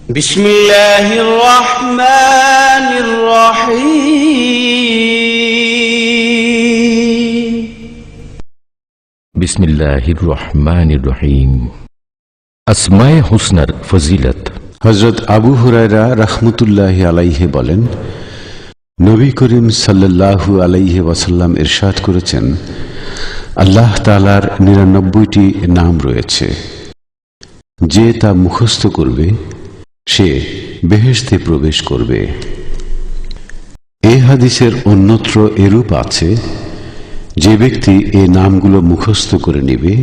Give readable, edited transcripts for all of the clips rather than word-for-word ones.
বিসমিল্লাহির রহমানির রহিম। বিসমিল্লাহির রহমানির রহিম। আসমায়ে হুসনার ফজিলত। হযরত আবু হুরায়রা রাহমাতুল্লাহি আলাইহি বলেন, নবী করিম সাল্লাল্লাহু আলাইহি ওয়াসাল্লাম ইরশাদ করেছেন, আল্লাহ তাআলার ৯৯টি নাম রয়েছে, যে তা মুখস্থ করবে সে বেহেশতে প্রবেশ করবে। এই হাদিসের অন্যত্র এরূপ আছে, যে ব্যক্তি এই নামগুলো মুখস্থ করে নেবে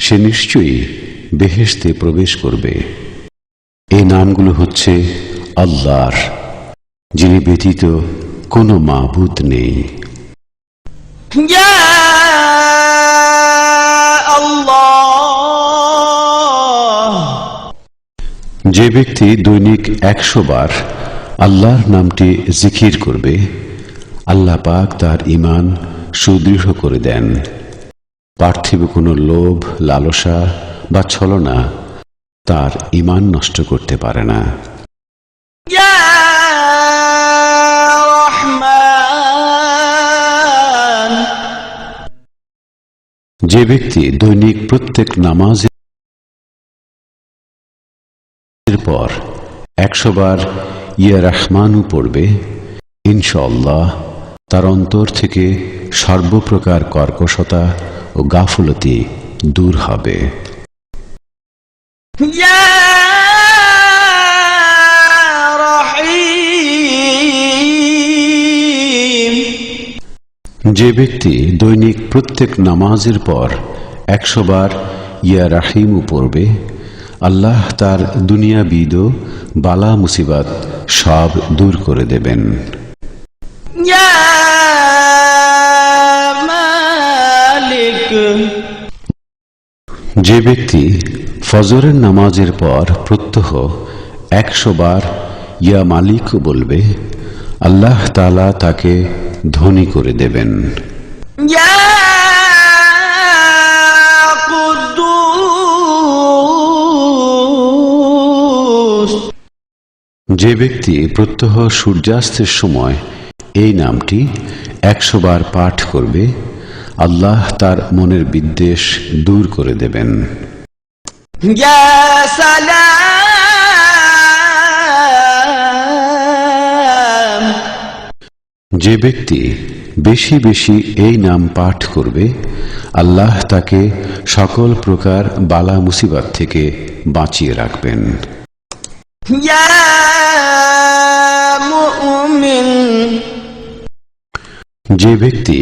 সে নিশ্চয়ই বেহেশতে প্রবেশ করবে। এই নামগুলো হচ্ছে আল্লাহর, যিনি ব্যতীত কোনো মাবুদ নেই। ইয়া আল্লাহ। যে ব্যক্তি দৈনিক ১০০ বার আল্লাহর নামটি জিকির করবে, আল্লাহ পাক তার ঈমান সুদৃঢ় করে দেন। পার্থিব কোনো লোভ, লালসা বা ছলনা তার ঈমান নষ্ট করতে পারে না। ইয়া রহমান। যে ব্যক্তি দৈনিক প্রত্যেক নামাজের পর ১০০ বার ইয়া রহমানু পড়বে, ইনশাআল্লাহ তার অন্তর থেকে সর্বপ্রকার কর্কশতা ও গাফলতি দূর হবে। ইয়া রহিম। যে ব্যক্তি দৈনিক প্রত্যেক নামাজের পর ১০০ বার ইয়া রাহিমু পড়বে, আল্লাহ তার দুনিয়াবিদ ও বালা মুসিবাত সব দূর করে দেবেন। ইয়া মালিক। যে ব্যক্তি ফজরের নামাজের পর প্রত্যহ ১০০ বার ইয়া মালিক বলবে, আল্লাহ তাআলা তাকে ধনী করে দেবেন। ইয়া কুদ্দুস। যে ব্যক্তি প্রত্যহ সূর্যাস্তের সময় এই নামটি ১০০ বার পাঠ করবে, আল্লাহ তার মনের বিদ্বেষ দূর করে দেবেন। ইয়া সালাম। যে ব্যক্তি বেশি বেশি এই নাম পাঠ করবে, আল্লাহ তাকে সকল প্রকার বালা মুসিবত থেকে বাঁচিয়ে রাখবেন। ইয়া মুমিন। যে ব্যক্তি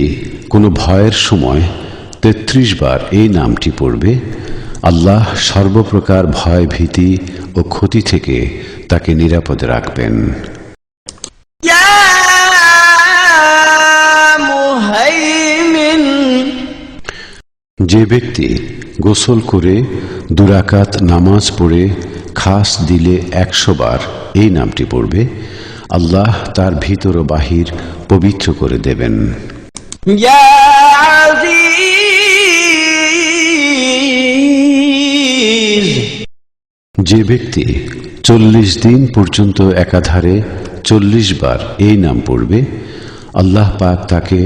কোনো ভয়ের সময় ৩৩ বার এই নামটি পড়বে, আল্লাহ সর্বপ্রকার ভয়, ভীতি ও ক্ষতি থেকে তাকে নিরাপদে রাখবেন। ইয়া মুহাইমিন। যে ব্যক্তি গোসল করে ২ রাকাত নামাজ পড়ে খাস দিলে ১০০ বার এই নামটি পড়বে, আল্লাহ তার ভিতর ও বাহির পবিত্র করে দেবেন। ইয়া আজিজ। যে ব্যক্তি ৪০ দিন পর্যন্ত একাধারে ৪০ বার এই নাম পড়বে, আল্লাহ পাক তাকে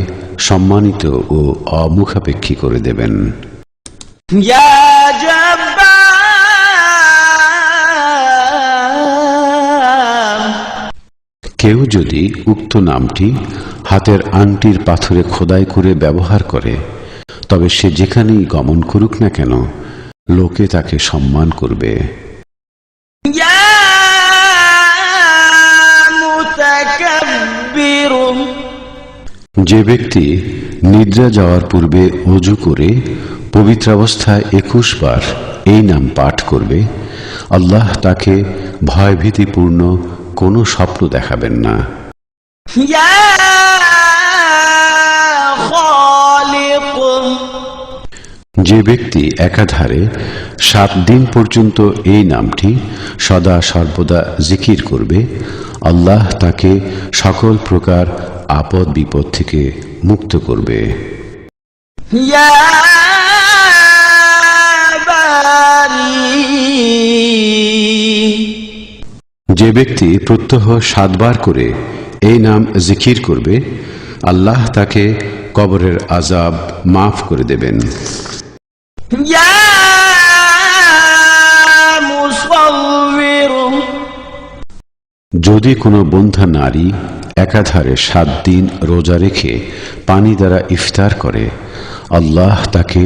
সম্মানিত ও অমুখাপেক্ষী করে দেবেন। ইয়া জব্বার। কেউ যদি উক্ত নামটি হাতের আংটির পাথরে খোদাই করে ব্যবহার করে, তবে সে যেখানেই গমন করুক না কেন লোকে তাকে সম্মান করবে। ইয়া মুতাকাব্বির। যে ব্যক্তি নিদ্রা যাওয়ার পূর্বে অজু করে পবিত্র অবস্থায় ২১ বার এই নাম পাঠ করবে, আল্লাহ তাকে ভয়ভীতিপূর্ণ কোনো স্বপ্ন দেখাবেন না। ইয়া খালিক। যে ব্যক্তি একাধারে ৭ দিন পর্যন্ত এই নামটি সদা সর্বদা জিকির করবে, আল্লাহ তাকে সকল প্রকার আপদ বিপদ থেকে মুক্ত করবে। ইয়া বারি। যে ব্যক্তি প্রত্যহ 7 বার করে এই নাম জিকির করবে, আল্লাহ তাকে কবরের আযাব মাফ করে দেবেন। يا مصور যদি কোনো বন্ধ্যা নারী একাধারে 7 দিন রোজা রেখে পানি দ্বারা ইফতার করে, আল্লাহ তাকে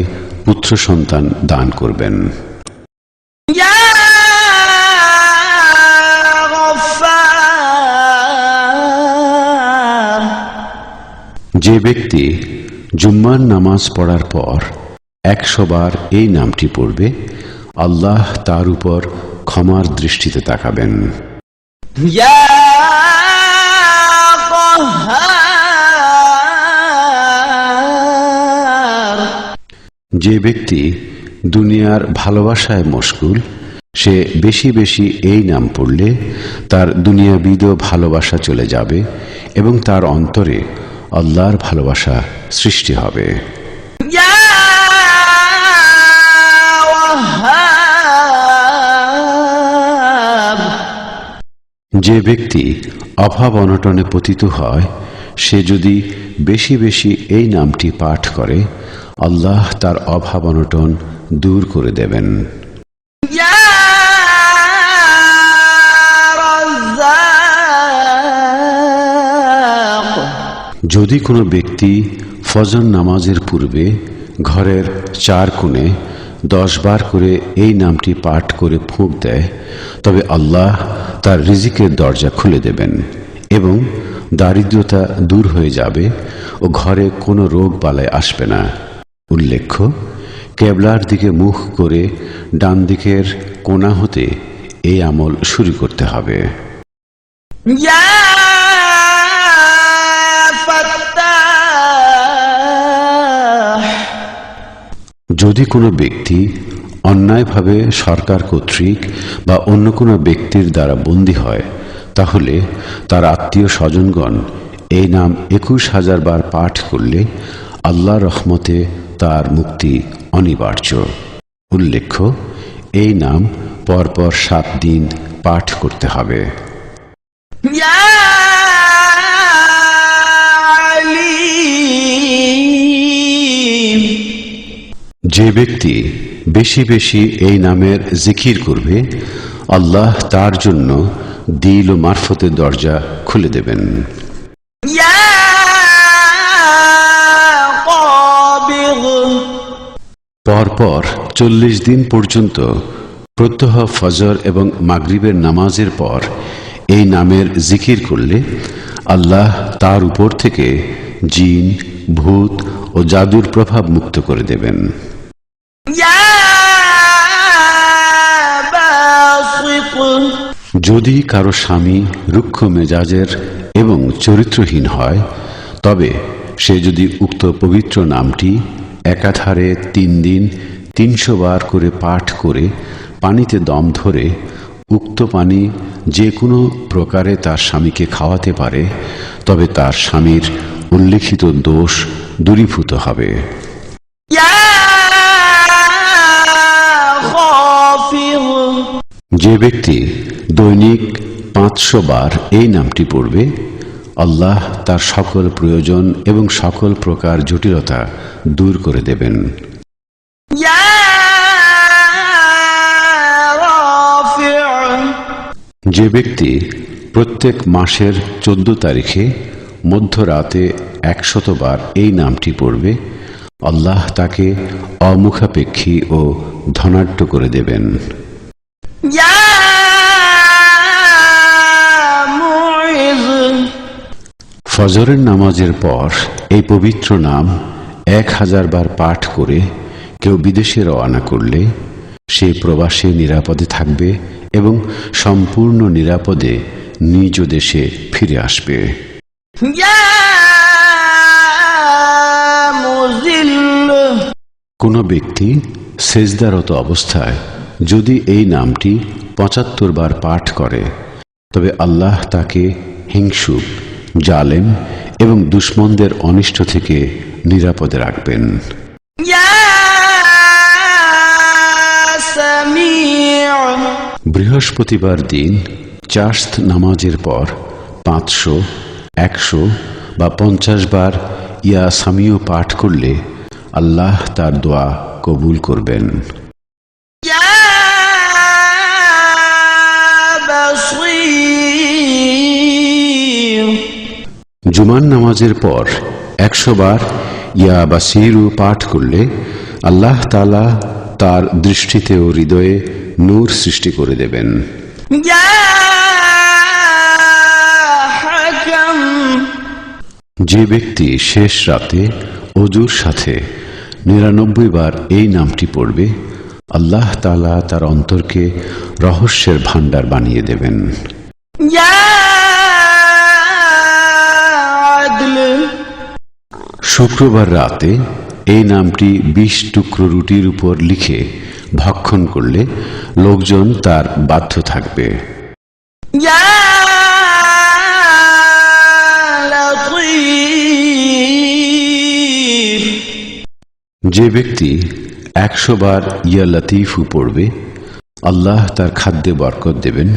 পুত্র সন্তান দান করবেন। يا غفار যে ব্যক্তি জুম্মার নামাজ পড়ার পর 100 বার এই নামটি পড়বে, আল্লাহ তার উপর ক্ষমার দৃষ্টিতে তাকাবেন। يا قهار যে ব্যক্তি দুনিয়ার ভালোবাসায় মশগুল, সে বেশি বেশি এই নাম পড়লে তার দুনিয়াবিদ ভালোবাসা চলে যাবে এবং তার অন্তরে আল্লাহর ভালোবাসা সৃষ্টি হবে। يا وهاب যে ব্যক্তি অভাব অনটনে পতিত হয়, সে যদি বেশি বেশি এই নামটি পাঠ করে, আল্লাহ তার অভাব অনটন দূর করে দেবেন। يا رزاق যদি কোনো ব্যক্তি ফজর নামাজের পূর্বে ঘরের 4 কোণে 10 বার করে এই নামটি পাঠ করে ফুঁক দেয়, তবে আল্লাহ তার রিজিকের দরজা খুলে দেবেন এবং দারিদ্রতা দূর হয়ে যাবে ও ঘরে কোনো রোগ বালাই আসবে না। উল্লেখ্য, কেবলার দিকে মুখ করে ডান দিকের কোণা হতে এই আমল শুরু করতে হবে। يا فتاح যদি কোনো ব্যক্তি অন্যায়ভাবে সরকার কর্তৃক বা অন্য কোনো ব্যক্তির দ্বারা বন্দী হয়, তাহলে তার আত্মীয় স্বজনগণ এই নাম 21,000 বার পাঠ করলে আল্লাহর রহমতে তার মুক্তি অনিবার্য। উল্লেখ্য, এই নাম পরপর 7 দিন পাঠ করতে হবে। يا عليم যে ব্যক্তি বেশি বেশি এই নামের জিকির করবে, আল্লাহ তার জন্য দিল ও মারফতের দরজা খুলে দেবেন। يا قابض পরপর 40 দিন পর্যন্ত প্রত্যহ ফজর এবং মাগরিবের নামাজের পর এই নামের জিকির করলে আল্লাহ তার উপর থেকে জিন, ভূত ও জাদুর প্রভাব মুক্ত করে দেবেন। يا باسط যদি কারো স্বামী রুক্ষ মেজাজের এবং চরিত্রহীন হয়, তবে সে যদি উক্ত পবিত্র নামটি একাধারে 3 দিন 300 বার করে পাঠ করে পানিতে দম ধরে উক্ত পানি যে কোনো প্রকারে তার স্বামীকে খাওয়াতে পারে, তবে তার স্বামীর উল্লিখিত দোষ দূরীভূত হবে। يا خافض যে ব্যক্তি দৈনিক 500 বার এই নামটি পড়বে, আল্লাহ তার সকল প্রয়োজন এবং সকল প্রকার জটিলতা দূর করে দেবেন। يا رافع যে ব্যক্তি প্রত্যেক মাসের 14 তারিখে মধ্যরাতে 100 বার এই নামটি পড়বে, আল্লাহ তাকে অমুখাপেক্ষী ও ধনাঢ্য করে দেবেন। يا معز ফজরের নামাজের পর এই পবিত্র নাম 1000 বার পাঠ করে কেউ বিদেশে রওনা করলে সে প্রবাসে নিরাপদে থাকবে এবং সম্পূর্ণ নিরাপদে নিজ দেশে ফিরে আসবে। يا مذل কোনো ব্যক্তি সেজদারত অবস্থায় যদি এই নামটি 75 বার পাঠ করে, তবে আল্লাহ তাকে হিংসুক, জালেম এবং দুশমনদের অনিষ্ট থেকে নিরাপদে রাখবেন। يا سميع বৃহস্পতিবার দিন চাশত নামাজের পর 500, 100 বা 50 বার ইয়া সামিউ পাঠ করলে আল্লাহ তার দোয়া কবুল করবেন। يا بصير জুমার নামাজের পর 100 বার ইয়া বাসিরু পাঠ করলে আল্লাহ তাআলা তার দৃষ্টিতে ও হৃদয়ে নূর সৃষ্টি করে দেবেন। يا حكم যে ব্যক্তি শেষ রাতে অজুর সাথে 99 বার এই নামটি পড়বে আল্লাহ তাআলা তার অন্তরকে রহস্যের ভাণ্ডার বানিয়ে দেবেন। يا عدل শুক্রবার রাতে এই নামটি 20 টুকরো রুটির উপর লিখে ভক্ষণ করলে লোকজন তার বাধ্য থাকবে। يا لطيف যে ব্যক্তি 100 বার ইয়া লতিফু পড়বে আল্লাহ তার খাদ্যে বরকত দেবেন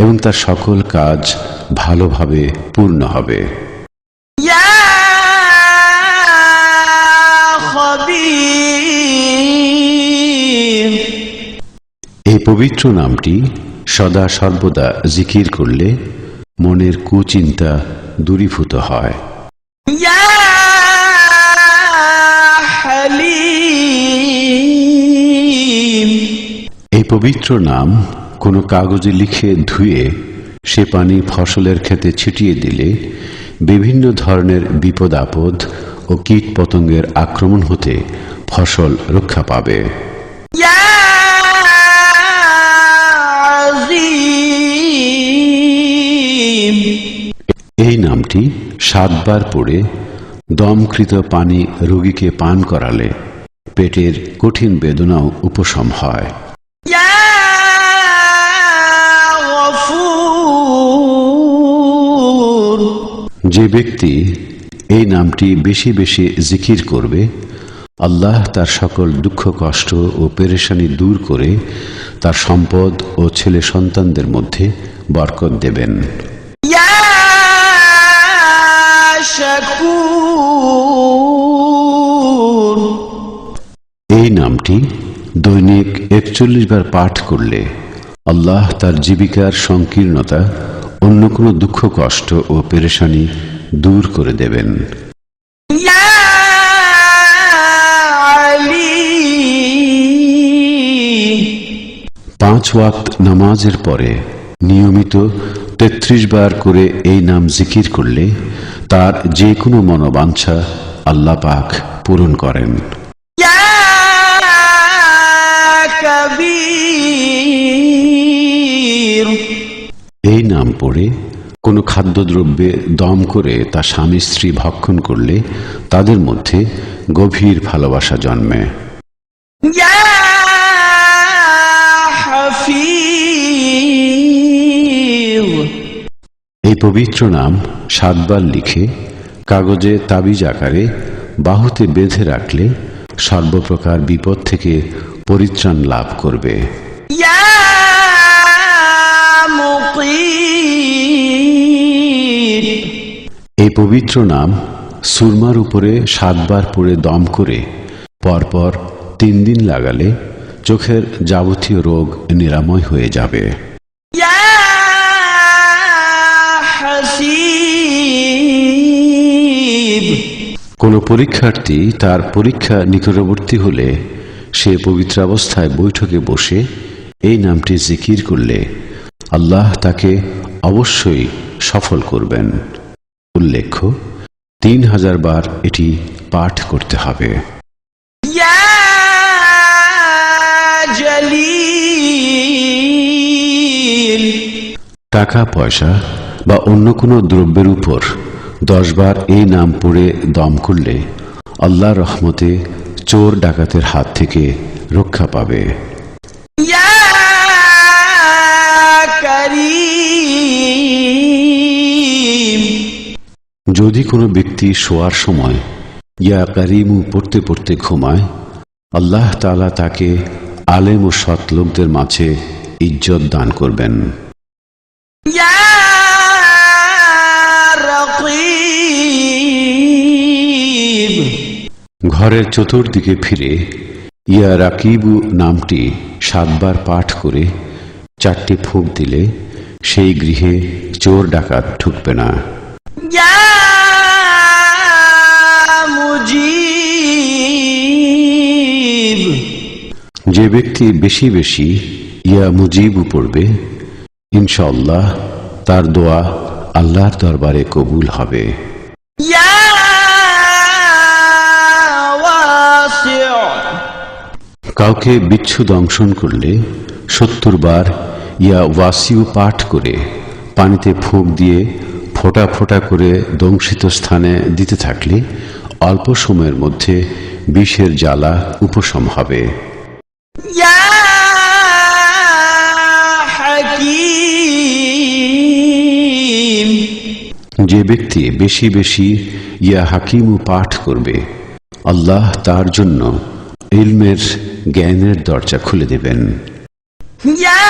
এবং তার সকল কাজ ভালোভাবে পূর্ণ হবে। يا خبير এই পবিত্র নামটি সদা সর্বদা জিকির করলে মনের কুচিন্তা দূরীভূত হয়। يا حليم এই পবিত্র নাম কোনো কাগজে লিখে ধুয়ে সে পানি ফসলের ক্ষেতে ছিটিয়ে দিলে বিভিন্ন ধরনের বিপদ আপদ ও কীট পতঙ্গের আক্রমণ হতে ফসল রক্ষা পাবে। يا عظيم এই নামটি 7 বার পড়ে দমকৃত পানি রোগীকে পান করালে পেটের কঠিন বেদনাও উপশম হয়। يا غفور যে ব্যক্তি এই নামটি বেশি বেশি জিকির করবে আল্লাহ তার সকল দুঃখ কষ্ট ও পেরেশানি দূর করে তার সম্পদ ও ছেলে সন্তানদের মধ্যে বরকত দেবেন। يا شكور এই নামটি দৈনিক 41 বার পাঠ করলে আল্লাহ তার জীবিকার সংকীর্ণতা অন্য কোনো দুঃখ কষ্ট ও পেরেশানি দূর করে দেবেন। يا عليم 5 ওয়াক্ত নামাজের পরে নিয়মিত 33 বার করে এই নাম জিকির করলে তার যে কোনো মনোবাঞ্ছা আল্লাহ পাক পূরণ করেন। يا كبير এই নাম পড়ে কোনো খাদ্যদ্রব্যে দম করে তা স্বামী স্ত্রী ভক্ষণ করলে তাদের মধ্যে গভীর ভালোবাসা জন্মে। يا حفيظ এই পবিত্র নাম 7 বার লিখে কাগজে তাবিজ আকারে বাহুতে বেঁধে রাখলে সর্বপ্রকার বিপদ থেকে পরিত্রাণ লাভ করবে। يا مقيت এই পবিত্র নাম সুরমার উপরে 7 বার পড়ে দম করে পরপর 3 দিন লাগালে চোখের যাবতীয় রোগ নিরাময় হয়ে যাবে। يا حسيب কোনো পরীক্ষার্থী তার পরীক্ষা নিকটবর্তী হলে সে পবিত্র অবস্থায় বৈঠকে বসে এই নামটি জিকির করলে আল্লাহ তাকে অবশ্যই সফল করবেন। উল্লেখ্য 3000 বার এটি পাঠ করতে হবে। يا جليل টাকা পয়সা বা অন্য কোনো দ্রব্যের উপর 10 বার এই নাম পড়ে দম করলে আল্লাহর রহমতে চোর ডাকাতের হাত থেকে রক্ষা পাবে। يا كريم যদি কোনো ব্যক্তি শোয়ার সময় ইয়া কারিমু পড়তে পড়তে ঘুমায় আল্লাহ তাআলা তাকে আলেম ও সৎ লোকদের মাঝে ইজ্জত দান করবেন। يا رقيب ঘরের চতুর্দিকে ফিরে ইয়া রাকিবু নামটি 7 বার পাঠ করে 4টি ফুঁক দিলে সেই গৃহে চোর ডাকাত ঢুকবে না। يا مجيب যে ব্যক্তি বেশি বেশি ইয়া মুজিবু পড়বে ইনশাআল্লাহ তার দোয়া আল্লাহর দরবারে কবুল হবে। يا واسع কাউকে বিচ্ছু দংশন করলে 70 বার ইয়া ওয়াসিউ পাঠ করে পানিতে ফুঁক দিয়ে ফোঁটা ফোঁটা করে দংশিত স্থানে দিতে থাকলে অল্প সময়ের মধ্যে বিষের জ্বালা উপশম হবে। يا حكيم যে ব্যক্তি বেশি বেশি ইয়া হাকিমু পাঠ করবে আল্লাহ তার জন্য ইলমের জ্ঞানের দরজা খুলে দেবেন। يا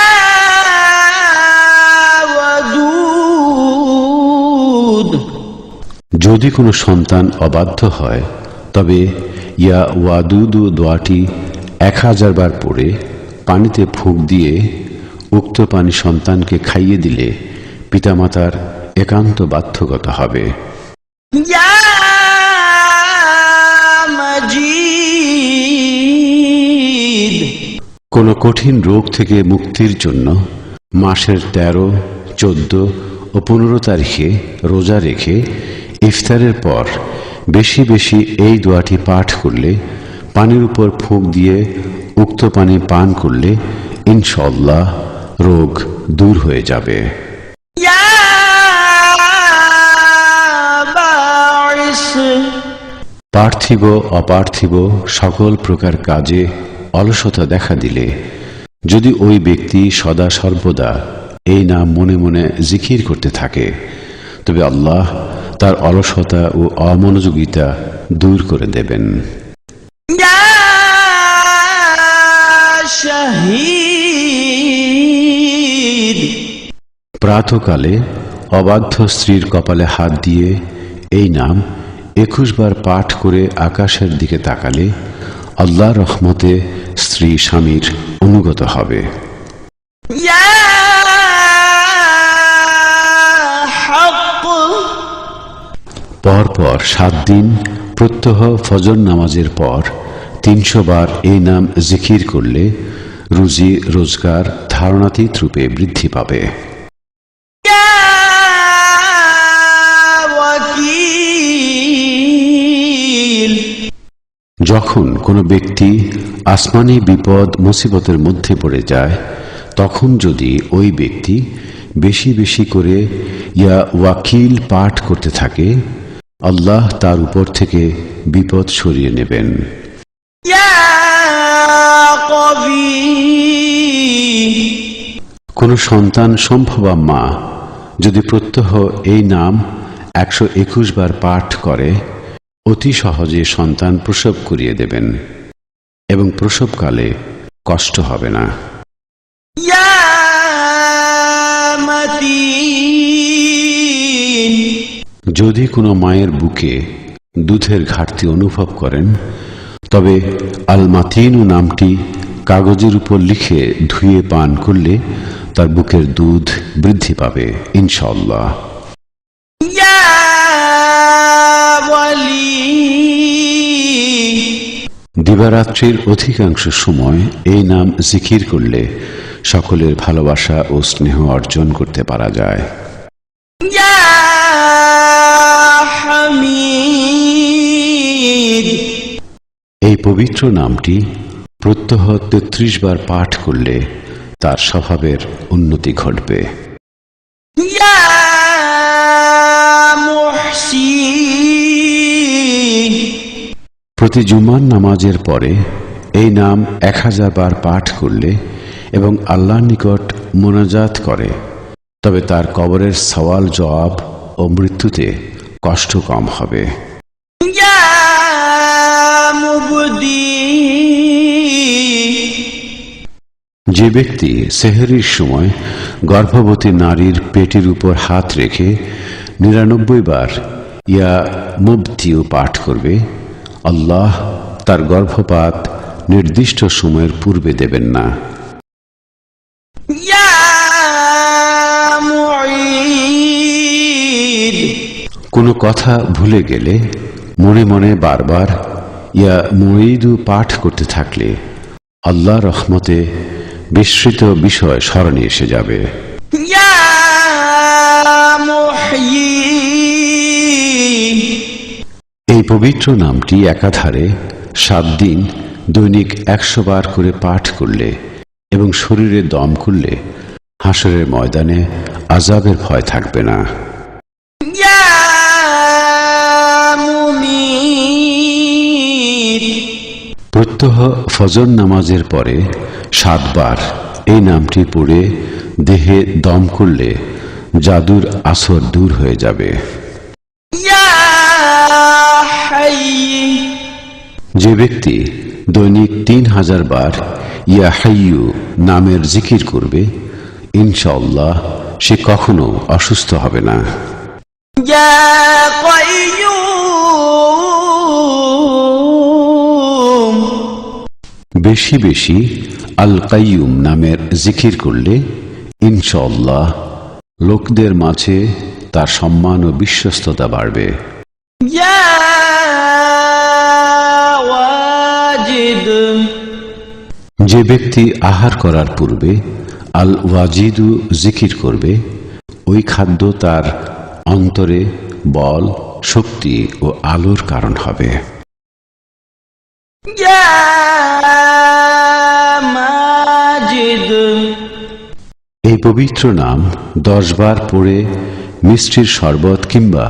ودود যদি কোনো সন্তান অবাধ্য হয় তবে ইয়া ওয়াদুদু দোয়াটি 1000 বার পড়ে পানিতে ফুঁক দিয়ে উক্ত পানি সন্তানকে খাইয়ে দিলে পিতামাতার একান্ত বাধ্যগত হবে। يا مجيد কোনো কঠিন রোগ থেকে মুক্তির জন্য মাসের 13, 14 ও 15 তারিখে রোজা রেখে ইফতারের পর বেশি বেশি এই দোয়াটি পাঠ করলে পানির উপর ফুঁক দিয়ে উক্ত পানি পান করলে ইনশাআল্লাহ রোগ দূর হয়ে যাবে। يا باعث পার্থিব অপার্থিব সকল প্রকার কাজে অলসতা দেখা দিলে যদি ওই ব্যক্তি সদা সর্বদা এই নাম মনে মনে জিকির করতে থাকে তবে আল্লাহ তার অলসতা ও অমনোযোগিতা দূর করে দেবেন। يا شهيد প্রাতকালে অবাধ্য স্ত্রীর কপালে হাত দিয়ে এই নাম 21 বার পাঠ করে আকাশের দিকে তাকালে আল্লাহর রহমতে স্ত্রী স্বামীর অনুগত হবে। يا حق পরপর 7 দিন প্রত্যহ ফজর নামাজের পর 300 বার এই নাম জিকির করলে রুজি রোজগার ধারণাতীত রূপে বৃদ্ধি পাবে। يا وكيل যখন কোনো ব্যক্তি আসমানি বিপদ মুসিবতের মধ্যে পড়ে যায় তখন যদি ওই ব্যক্তি বেশি বেশি করে ইয়া ওয়াকিল পাঠ করতে থাকে আল্লাহ তার উপর থেকে বিপদ সরিয়ে নেবেন। يا قوي কোনো সন্তান সম্ভবা মা যদি প্রত্যহ এই নাম 121 বার পাঠ করে অতি সহজে সন্তান প্রসব করিয়ে দেবেন এবং প্রসবকালে কষ্ট হবে না। يا متين যদি কোনো মায়ের বুকে দুধের ঘাটতি অনুভব করেন তবে আল মাতিনু নামটি কাগজের উপর লিখে ধুয়ে পান করলে তার বুকের দুধ বৃদ্ধি পাবে ইনশাআল্লাহ। يا ولي দিবারাত্রির অধিকাংশ সময় এই নাম জিকির করলে সকলের ভালোবাসা ও স্নেহ অর্জন করতে পারা যায়। يا حميد এই পবিত্র নামটি প্রত্যহ 33 বার পাঠ করলে তার স্বভাবের উন্নতি ঘটবে। يا محسن প্রতি জুমার নামাজের পরে এই নাম 1000 বার পাঠ করলে এবং আল্লাহর নিকট মোনাজাত করে তবে তার কবরের সওয়াল জবাব ও মৃত্যুতে কষ্ট কম হবে। يا مبدي যে ব্যক্তি সেহরির সময় গর্ভবতী নারীর পেটের উপর হাত রেখে ৯৯ বার ইয়া মুবতিউ পাঠ করবে, আল্লাহ তার গর্ভপাত নির্দিষ্ট সময়ের পূর্বে দেবেন না। ইয়া মুঈদ, কোনো কথা ভুলে গেলে মনে মনে বারবার ইয়া মুঈদু পাঠ করতে থাকলে আল্লাহ রহমতে বিস্মৃত বিষয় স্মরণে এসে যাবে। ইয়া মুহয়ী, এই পবিত্র নামটি একাধারে 7 দিন দৈনিক 100 বার করে পাঠ করলে এবং শরীরে দম করলে হাসরের ময়দানে আযাবের ভয় থাকবে না। ইয়া মুমিত, প্রত্যহ ফজর নামাজের পরে 7 বার এই নামটি পড়ে দেহে দম করলে জাদুর আসর দূর হয়ে যাবে। ইয়া হায়্য, যে ব্যক্তি দৈনিক 3000 বার ইয়া হাইয়ু নামের জিকির করবে, ইনশাআল্লাহ সে কখনো অসুস্থ হবে না। ইয়া কাইয়্যুম, বেশি বেশি আল কাইয়ুম নামের জিকির করলে ইনশাআল্লাহ লোকদের মাঝে তার সম্মান ও বিশ্বস্ততা বাড়বে। ইয়া ওয়াজিদ, যে ব্যক্তি আহার করার পূর্বে আল ওয়াজিদু জিকির করবে, ওই খাদ্য তার অন্তরে বল, শক্তি ও আলোর কারণ হবে। ইয়া মাজিদ, এই পবিত্র নাম 10 বার পড়ে মিষ্টির শরবত কিংবা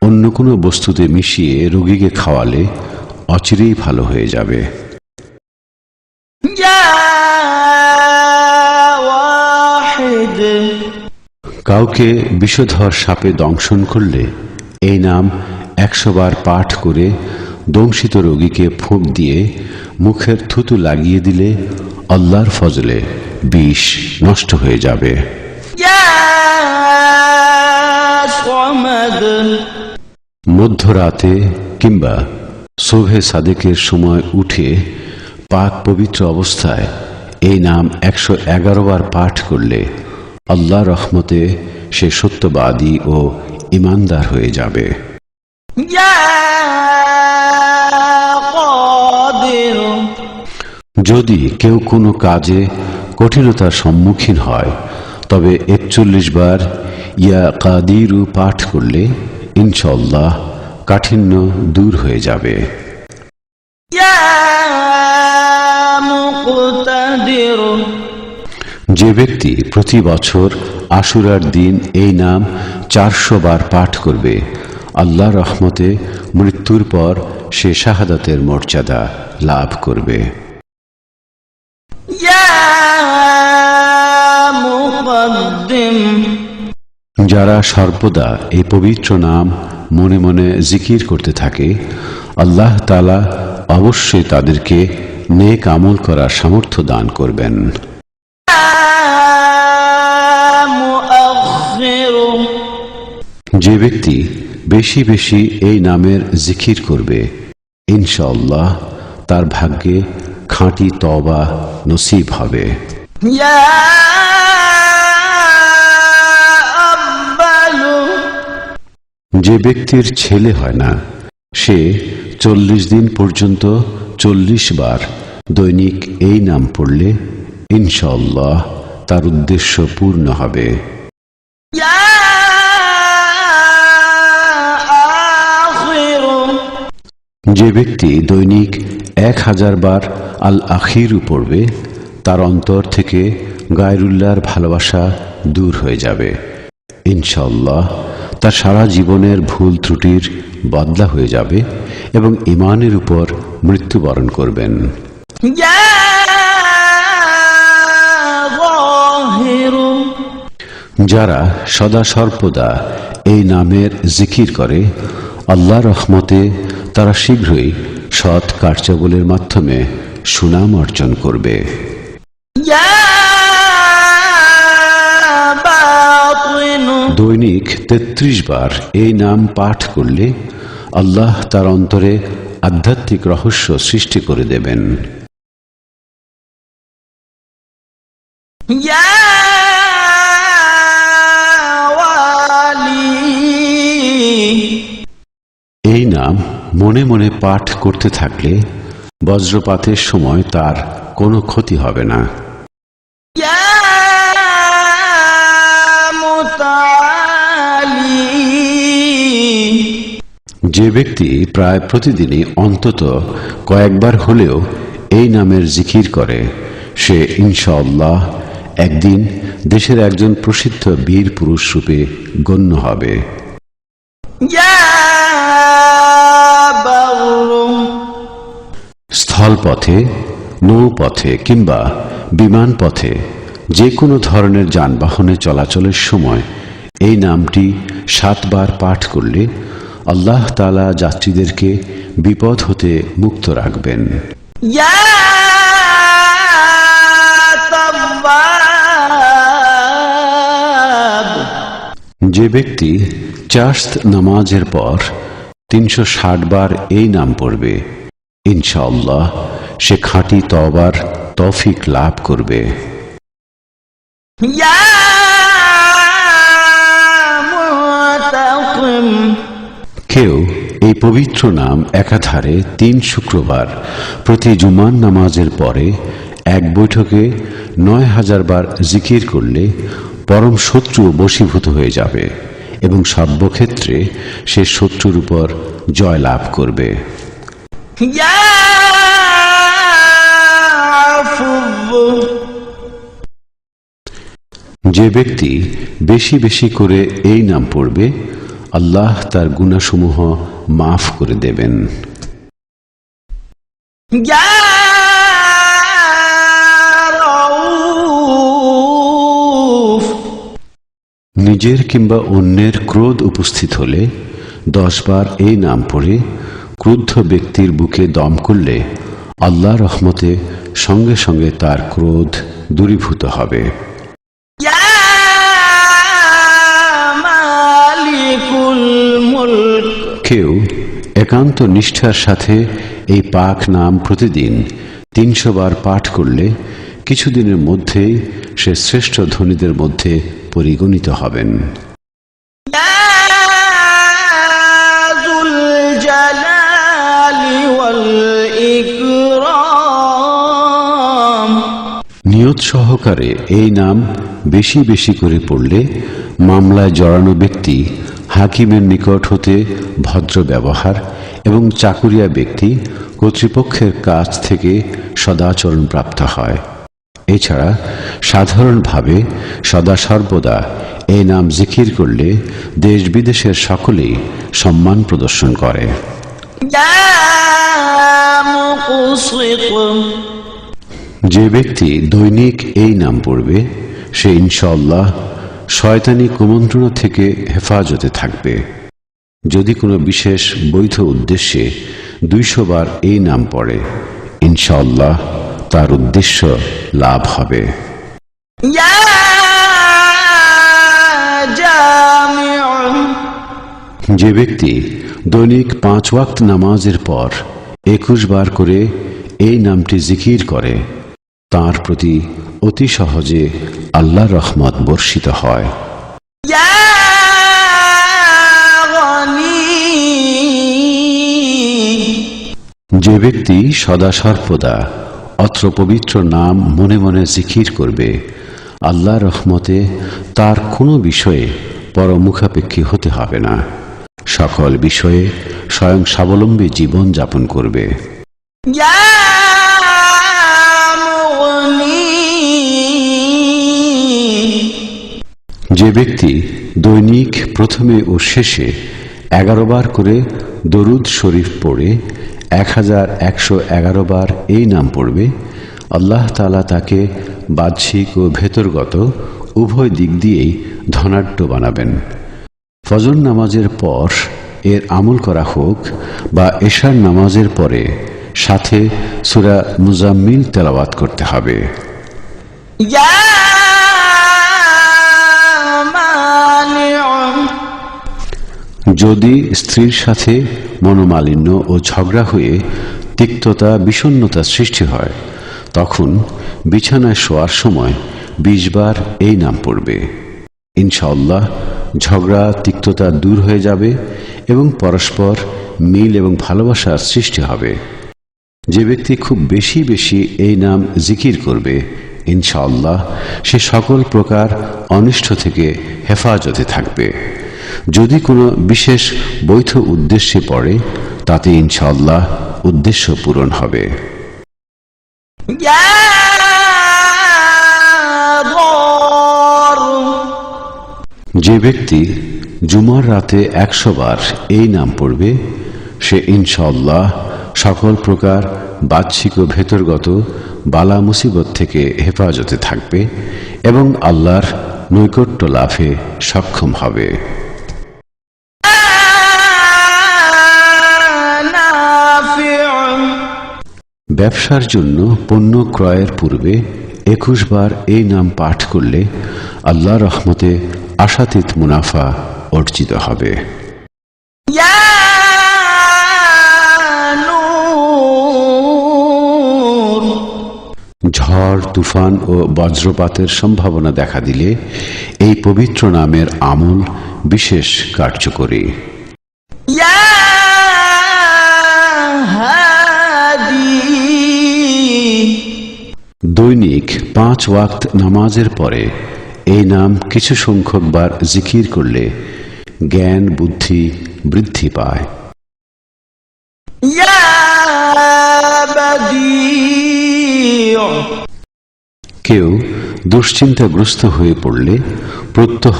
অন্য কোনো বস্তুতে মিশিয়ে রোগীকে খাওয়ালে অচিরেই ভালো হয়ে যাবে। ইয়া ওয়াহিদ, কাউকে বিষধর সাপে দংশন করলে এই নাম 100 বার পাঠ করে দংশিত রোগীকে ফুঁক দিয়ে মুখের থুতু লাগিয়ে দিলে আল্লাহর ফজলে বিষ নষ্ট হয়ে যাবে। ইয়া সামাদ, মধ্যরাতে কিংবা শোভে সাদেকের সময় উঠে পাক পবিত্র অবস্থায় এই নাম 111 বার পাঠ করলে আল্লাহ রহমতে সে সত্যবাদী ও ইমানদার হয়ে যাবে। ইয়া কাদির, যদি কেউ কোনো কাজে কঠিনতার সম্মুখীন হয় তবে 41 বার ইয়া কাদিরু পাঠ করলে ইনশাআল্লাহ কাঠিন্য দূর হয়ে যাবে। ইয়া মুকতাদির, যে ব্যক্তি প্রতি বছর আশুরার দিন এই নাম 400 বার পাঠ করবে, আল্লাহ রহমতে মৃত্যুর পর সে শাহাদাতের মর্যাদা লাভ করবে। ইয়া মুকদ্দিম, যারা সর্বদা এই পবিত্র নাম মনে মনে জিকির করতে থাকে, আল্লাহ তাআলা অবশ্যই তাদেরকে নেক আমল করার সামর্থ্য দান করবেন। ইয়া মুআখির, যে ব্যক্তি বেশি বেশি এই নামের জিকির করবে, ইনশাআল্লাহ তার ভাগ্যে খাঁটি তওবা নসিব হবে। ইয়া আব্বালু, যে ব্যক্তির ছেলে হয় না সে 40 দিন পর্যন্ত 40 বার দৈনিক এই নাম পড়লে ইনশাআল্লাহ তার উদ্দেশ্য পূর্ণ হবে। ইয়া আখির, যে ব্যক্তি দৈনিক 1000 বার আল আখিরু পড়বে, তার অন্তর থেকে গায়রুল্লাহর ভালোবাসা দূর হয়ে যাবে। ইনশাআল্লাহ তার সারা জীবনের ভুল ত্রুটির বদলা হয়ে যাবে এবং ঈমানের উপর মৃত্যুবরণ করবেন। ইয়া যাহির, যারা সদা সর্বদা এই নামের জিকির করে, আল্লাহ রহমতে তারা শীঘ্রই সৎ কার্যাবলীর মাধ্যমে সুনাম অর্জন করবে। ইয়া দৈনিক ৩৩ বার এই নাম পাঠ করলে আল্লাহ তার অন্তরে আধ্যাত্মিক রহস্য সৃষ্টি করে দেবেন। ইয়া ওয়ালি, এই নাম মনে মনে পাঠ করতে থাকলে বজ্রপাতের সময় তার কোনো ক্ষতি হবে না। ইয়া মুতাআলি, যে ব্যক্তি প্রায় প্রতিদিনই অন্তত কয়েকবার হলেও এই নামের জিকির করে সে ইনশাআল্লাহ একদিন দেশের একজন প্রসিদ্ধ বীর পুরুষ রূপে গণ্য হবে। ইয়া বারু, স্থলপথে, নৌপথে কিংবা বিমান পথে যে কোনো ধরনের যানবাহনে চলাচলের সময় এই নামটি 7 বার পাঠ করলে আল্লাহ তাআলা যাত্রীদেরকে বিপদ হতে মুক্ত রাখবেন। ইয়া তাওয়াব, যে ব্যক্তি চাশত নামাজের পর 360 বার এই নাম পড়বে ইনশাআল্লাহ সে খাঁটি তওবার তৌফিক লাভ করবে। ইয়া মুতাকিম, কেউ এই পবিত্র নাম একাধারে 3 শুক্রবার প্রতি জুমার নামাজের পরে এক বৈঠকে 9000 বার জিকির করলে পরম শত্রু বশীভূত হয়ে যাবে এবং সর্বক্ষেত্রে সে শত্রুর উপর জয় লাভ করবে। ইয়া আফু, যে ব্যক্তি বেশি বেশি করে এই নাম পড়বে আল্লাহ তার গুনাহসমূহ মাফ করে দেবেন। ইয়া রাউফ, নিজের কিংবা অন্যের ক্রোধ উপস্থিত হলে 10 বার এই নাম পড়ে ক্রুদ্ধ ব্যক্তির বুকে দম করলে আল্লাহ রহমতে সঙ্গে সঙ্গে তার ক্রোধ দূরীভূত হবে। ইয়া মালিকুল মুলক, কেউ একান্ত নিষ্ঠার সাথে এই পাক নাম প্রতিদিন 300 বার পাঠ করলে কিছুদিনের মধ্যেই সে শ্রেষ্ঠ ধনীদের মধ্যে পরিগণিত হবেন। ইয়া যুল জালালি ওয়াল ইকরাম, নিয়ত সহকারে এই নাম বেশি বেশি করে পড়লে মামলায় জড়ানো ব্যক্তি হাকিমের নিকট হতে ভদ্র ব্যবহার এবং চাকুরিয়া ব্যক্তি কর্তৃপক্ষের কাছ থেকে সদাচরণ প্রাপ্ত হয়। এছাড়া সাধারণভাবে সদা সর্বদা এই নাম জিকির করলে দেশ বিদেশের সকলেই সম্মান প্রদর্শন করে। ইয়া মুকসিত, যে ব্যক্তি দৈনিক এই নাম পড়বে সে ইনশাআল্লাহ শয়তানি কুমন্ত্রণা থেকে হেফাজতে থাকবে। যদি কোনো বিশেষ বৈধ উদ্দেশ্যে 200 বার এই নাম পড়ে ইনশাআল্লাহ তার উদ্দেশ্য লাভ হবে। ইয়া জামিউ, যে ব্যক্তি দৈনিক 5 ওয়াক্ত নামাজের পর 21 বার করে এই নামটি জিকির করে তার প্রতি অতি সহজে আল্লাহর রহমত বর্ষিত হয়। ইয়া গনি, যে ব্যক্তি সদা সর্বদা অত্র পবিত্র নাম মনে মনে জিকির করবে আল্লাহর রহমতে তার কোনো বিষয়ে পরমুখাপেক্ষী হতে হবে না, সকল বিষয়ে স্বয়ং স্বাবলম্বী জীবন যাপন করবে। ইয়া মুগনি, যে ব্যক্তি দৈনিক প্রথমে ও শেষে 11 বার করে দরুদ শরীফ পড়ে 1111 বার এই নাম পড়বে আল্লাহ তাআলা তাকে বাহ্যিক ও ভেতরগত উভয় দিক দিয়েই ধনাঢ্য বানাবেন। ফজর নামাজের পর এর আমল করা হোক বা এশার নামাজের পরে সাথে সূরা মুজাম্মিল তেলাওয়াত করতে হবে। ইয়া মানিউ, যদি স্ত্রীর সাথে মনোমালিন্য ও ঝগড়া হয়ে তিক্ততা বিষণ্ণতা সৃষ্টি হয়, তখন বিছানায় শোয়ার সময় 20 বার এই নাম পড়বে। ইনশাআল্লাহ ঝগড়া তিক্ততা দূর হয়ে যাবে এবং পরস্পর মিল এবং ভালোবাসার সৃষ্টি হবে। যে ব্যক্তি খুব বেশি বেশি এই নাম জিকির করবে, ইনশাআল্লাহ সে সকল প্রকার অনিষ্ট থেকে হেফাজতে থাকবে। যদি কোনো বিশেষ বৈধ উদ্দেশ্যে পড়ে, তাতে ইনশাআল্লাহ উদ্দেশ্য পূরণ হবে। يا ضار যে ব্যক্তি জুমার রাতে 100 বার এই নাম পড়বে, সে ইনশাআল্লাহ সকল প্রকার বাহ্যিক ও ভেতরগত বালা মুসিবত থেকে হেফাজতে থাকবে এবং আল্লাহর নৈকট্য লাভে সক্ষম হবে। نافع ব্যবসার জন্য পণ্য ক্রয়ের পূর্বে 21 বার এই নাম পাঠ করলে আল্লাহর রহমতে আশাতীত মুনাফা অর্জিত হবে। يا نور ঝড় তুফান ও বজ্রপাতের সম্ভাবনা দেখা দিলে এই পবিত্র নামের আমল বিশেষ কার্যকরী। يا هادي দৈনিক 5 ওয়াক্ত নামাজের পরে এই নাম কিছু সংখ্যক বার জিকির করলে জ্ঞান বুদ্ধি বৃদ্ধি পায়। يا بديع কেউ দুশ্চিন্তাগ্রস্ত হয়ে পড়লে প্রত্যহ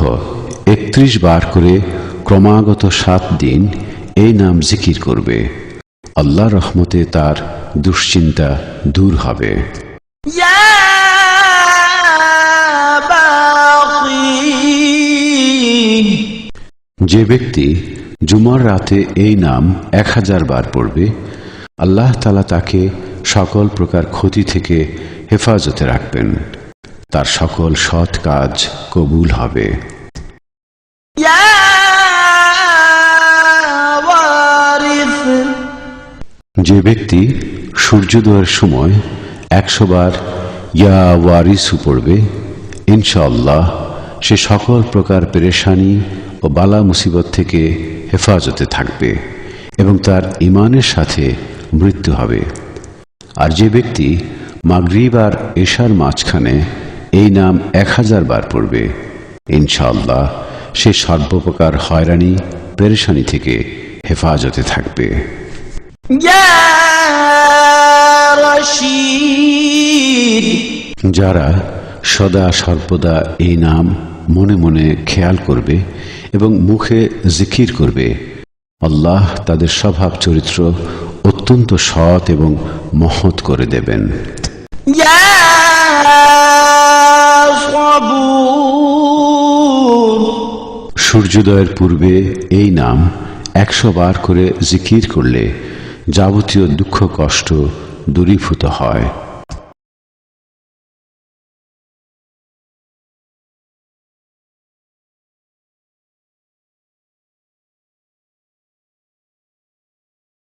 31 বার করে ক্রমাগত 7 দিন এই নাম জিকির করবে। আল্লাহর রহমতে তার দুশ্চিন্তা দূর হবে। يا باقي যে ব্যক্তি জুমার রাতে এই নাম 1000 বার পড়বে, আল্লাহ তাআলা তাকে সকল প্রকার ক্ষতি থেকে হেফাজতে রাখবেন। তার সকল সৎ কাজ কবুল হবে। يا وارث যে ব্যক্তি সূর্যোদয়ের সময় 100 বার ইয়া ওয়ারিসু পড়বে, ইনশাআল্লাহ সে সকল প্রকার পেরেশানি ও বালা মুসিবত থেকে হেফাজতে থাকবে এবং তার ঈমানের সাথে মৃত্যু হবে। আর যে ব্যক্তি মাগরিব আর এশার মাঝখানে এই নাম 1000 বার পড়বে, ইনশাআল্লাহ সে সর্বপ্রকার হয়রানি পেরেশানি থেকে হেফাজতে থাকবে। يا رشيد যারা সদা সর্বদা এই নাম মনে মনে খেয়াল করবে এবং মুখে জিকির করবে, আল্লাহ তাদের স্বভাব চরিত্র অত্যন্ত সৎ এবং মহৎ করে দেবেন। يا صبور সূর্যোদয়ের পূর্বে এই নাম 100 বার করে জিকির করলে যাবতীয় দুঃখ কষ্ট দূরীভূত হয়।